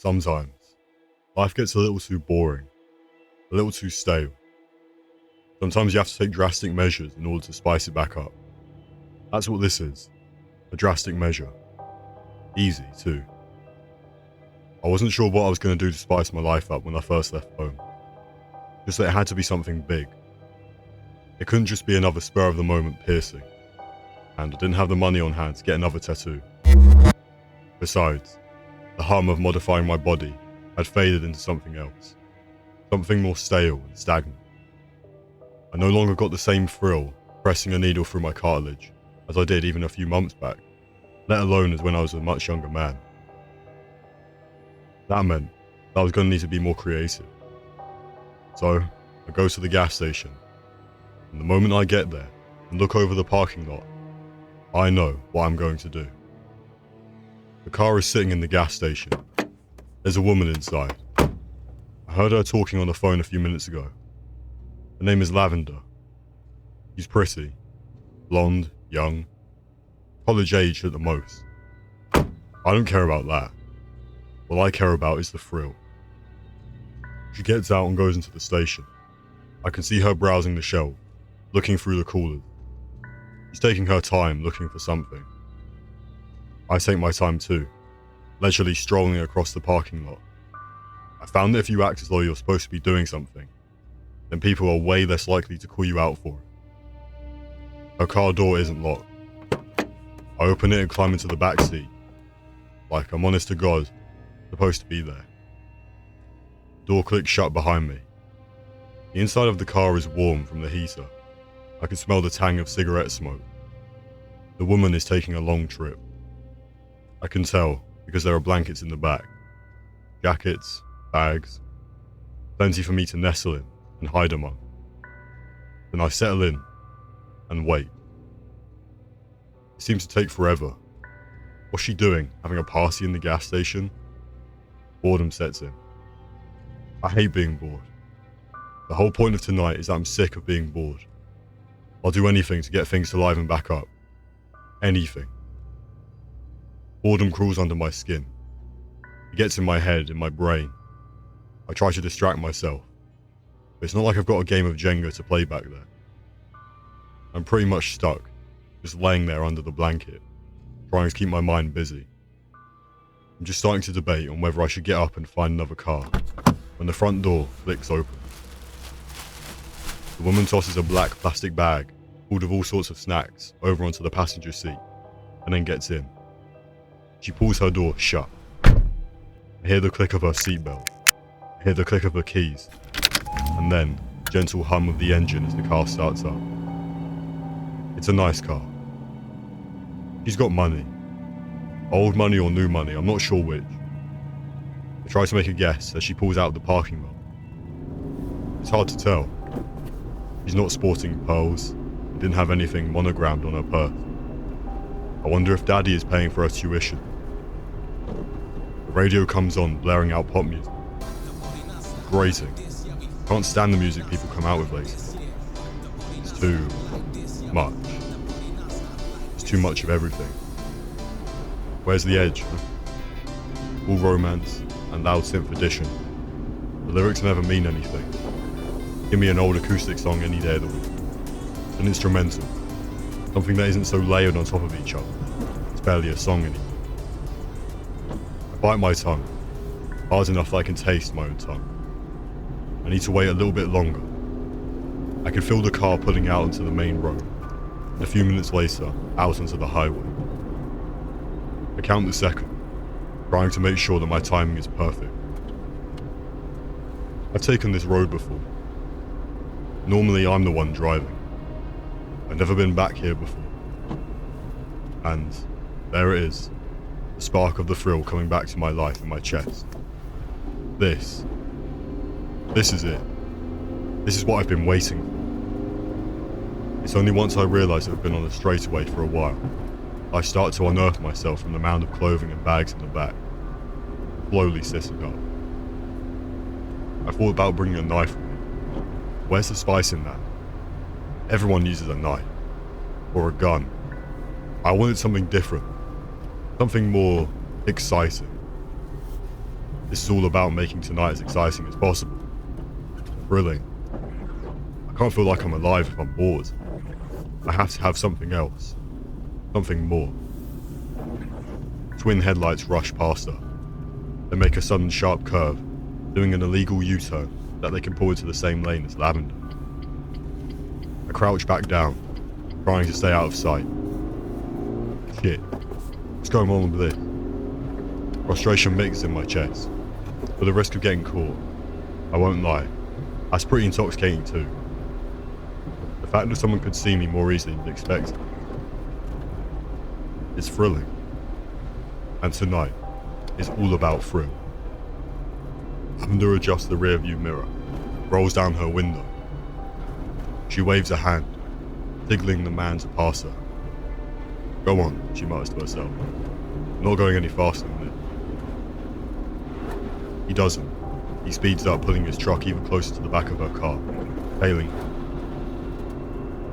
Sometimes, life gets a little too boring, a little too stale. Sometimes you have to take drastic measures in order to spice it back up. That's what this is, a drastic measure. Easy, too. I wasn't sure what I was going to do to spice my life up when I first left home. Just that it had to be something big. It couldn't just be another spur-of-the-moment piercing, and I didn't have the money on hand to get another tattoo. Besides, the hum of modifying my body had faded into something else, something more stale and stagnant. I no longer got the same thrill pressing a needle through my cartilage as I did even a few months back, let alone as when I was a much younger man. That meant that I was going to need to be more creative. So, I go to the gas station, and the moment I get there and look over the parking lot, I know what I'm going to do. The car is sitting in the gas station. There's a woman inside. I heard her talking on the phone a few minutes ago. Her name is Lavender. She's pretty, blonde, young, college age at the most. I don't care about that. What I care about is the thrill. She gets out and goes into the station. I can see her browsing the shelf, looking through the coolers. She's taking her time looking for something. I take my time too, leisurely strolling across the parking lot. I found that if you act as though you're supposed to be doing something, then people are way less likely to call you out for it. Her car door isn't locked. I open it and climb into the back seat, like I'm honest to God, supposed to be there. Door clicks shut behind me. The inside of the car is warm from the heater. I can smell the tang of cigarette smoke. The woman is taking a long trip. I can tell because there are blankets in the back, jackets, bags, plenty for me to nestle in and hide among. Then I settle in and wait. It seems to take forever. What's she doing? Having a party in the gas station? Boredom sets in. I hate being bored. The whole point of tonight is that I'm sick of being bored. I'll do anything to get things to liven back up. Anything. Boredom crawls under my skin. It gets in my head, in my brain. I try to distract myself. But it's not like I've got a game of Jenga to play back there. I'm pretty much stuck, just laying there under the blanket, trying to keep my mind busy. I'm just starting to debate on whether I should get up and find another car, when the front door flicks open. The woman tosses a black plastic bag, full of all sorts of snacks, over onto the passenger seat, and then gets in. She pulls her door shut. I hear the click of her seatbelt. I hear the click of her keys. And then, the gentle hum of the engine as the car starts up. It's a nice car. She's got money. Old money or new money, I'm not sure which. I try to make a guess as she pulls out of the parking lot. It's hard to tell. She's not sporting pearls, and didn't have anything monogrammed on her purse. I wonder if Daddy is paying for her tuition. The radio comes on, blaring out pop music. Grating. Can't stand the music people come out with lately. It's too much. It's too much of everything. Where's the edge? All romance and loud synth addition. The lyrics never mean anything. Give me an old acoustic song any day of the week. An instrumental. Something that isn't so layered on top of each other. It's barely a song anymore. I bite my tongue, hard enough that I can taste my own tongue. I need to wait a little bit longer. I can feel the car pulling out onto the main road, and a few minutes later, out onto the highway. I count the second, trying to make sure that my timing is perfect. I've taken this road before. Normally I'm the one driving. I've never been back here before. And there it is, the spark of the thrill coming back to my life in my chest. This is it. This is what I've been waiting for. It's only once I realise that I've been on a straightaway for a while, I start to unearth myself from the mound of clothing and bags in the back, slowly sitting up. I thought about bringing a knife with me. Where's the spice in that? Everyone uses a knife, or a gun. I wanted something different, something more exciting. This is all about making tonight as exciting as possible. Thrilling. I can't feel like I'm alive if I'm bored. I have to have something else. Something more. Twin headlights rush past her. They make a sudden sharp curve, doing an illegal U-turn that they can pull into the same lane as Lavender. I crouch back down, trying to stay out of sight. Shit. What's going on with this? Frustration mixes in my chest. For the risk of getting caught, I won't lie, that's pretty intoxicating too. The fact that someone could see me more easily than expected. It's thrilling. And tonight is all about thrill. Lavender adjusts the rearview mirror, rolls down her window. She waves a hand, signaling the man to pass her. Go on, she mutters to herself. I'm not going any faster than this. He doesn't. He speeds up, pulling his truck even closer to the back of her car, tailing her.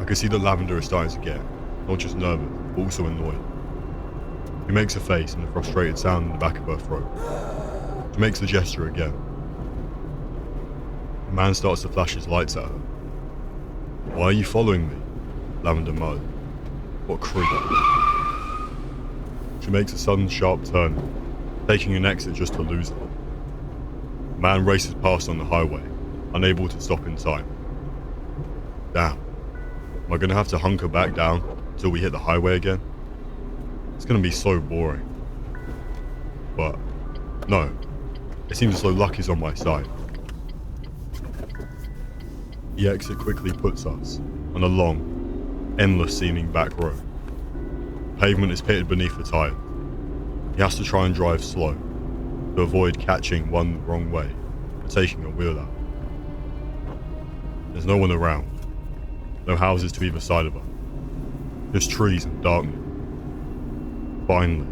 I can see that Lavender is starting to get, not just nervous, but also annoyed. She makes a face and a frustrated sound in the back of her throat. She makes the gesture again. The man starts to flash his lights at her. Why are you following me? Lavender muttered. What creep. She makes a sudden sharp turn, taking an exit just to lose her. The man races past on the highway, unable to stop in time. Damn. Am I gonna have to hunker back down until we hit the highway again? It's gonna be so boring. But, no. It seems as though luck is on my side. The exit quickly puts us on a long, endless seeming back road. The pavement is pitted beneath the tires. He has to try and drive slow to avoid catching one the wrong way and taking a wheel out. There's no one around. No houses to either side of us. Just trees and darkness. Finally,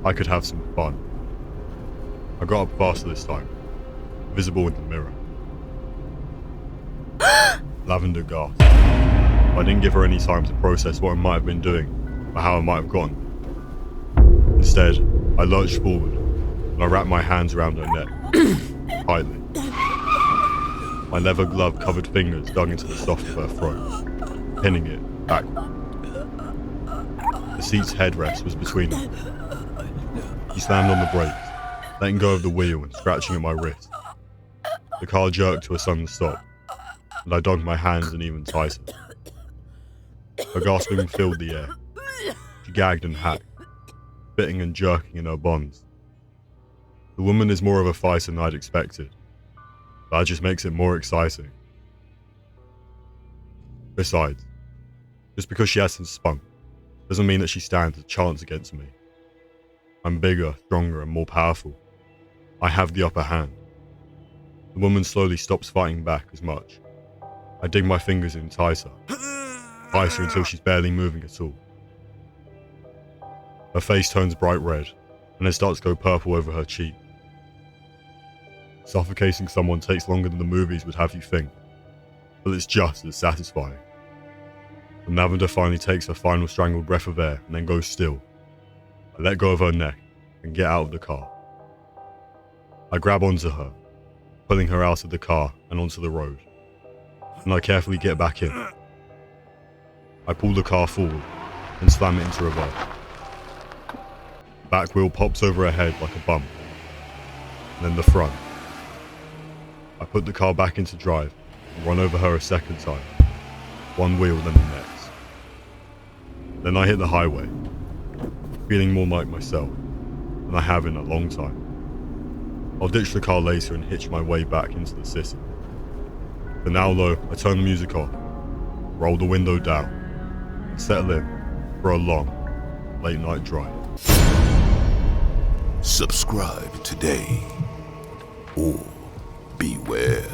I could have some fun. I got up faster this time, visible in the mirror. Lavender gasped. I didn't give her any time to process what I might have been doing or how I might have gone. Instead, I lurched forward and I wrapped my hands around her neck, tightly. My leather glove covered fingers dug into the soft of her throat, pinning it backward. The seat's headrest was between them. He slammed on the brakes, letting go of the wheel and scratching at my wrist. The car jerked to a sudden stop, and I dug my hands in even tighter. Her gasping filled the air. She gagged and hacked, spitting and jerking in her bonds. The woman is more of a fighter than I'd expected. That just makes it more exciting. Besides, just because she has some spunk doesn't mean that she stands a chance against me. I'm bigger, stronger, and more powerful. I have the upper hand. The woman slowly stops fighting back as much. I dig my fingers in tighter until she's barely moving at all. Her face turns bright red, and then starts to go purple over her cheek. Suffocating someone takes longer than the movies would have you think, but it's just as satisfying. When Lavender finally takes her final strangled breath of air and then goes still, I let go of her neck and get out of the car. I grab onto her, pulling her out of the car and onto the road, and I carefully get back in. I pull the car forward and slam it into reverse. The back wheel pops over her head like a bump, and then the front. I put the car back into drive and run over her a second time, one wheel then the next. Then I hit the highway, feeling more like myself than I have in a long time. I'll ditch the car later and hitch my way back into the city. For now though, I turn the music off, roll the window down, and settle in for a long, late night drive. Subscribe today, or beware.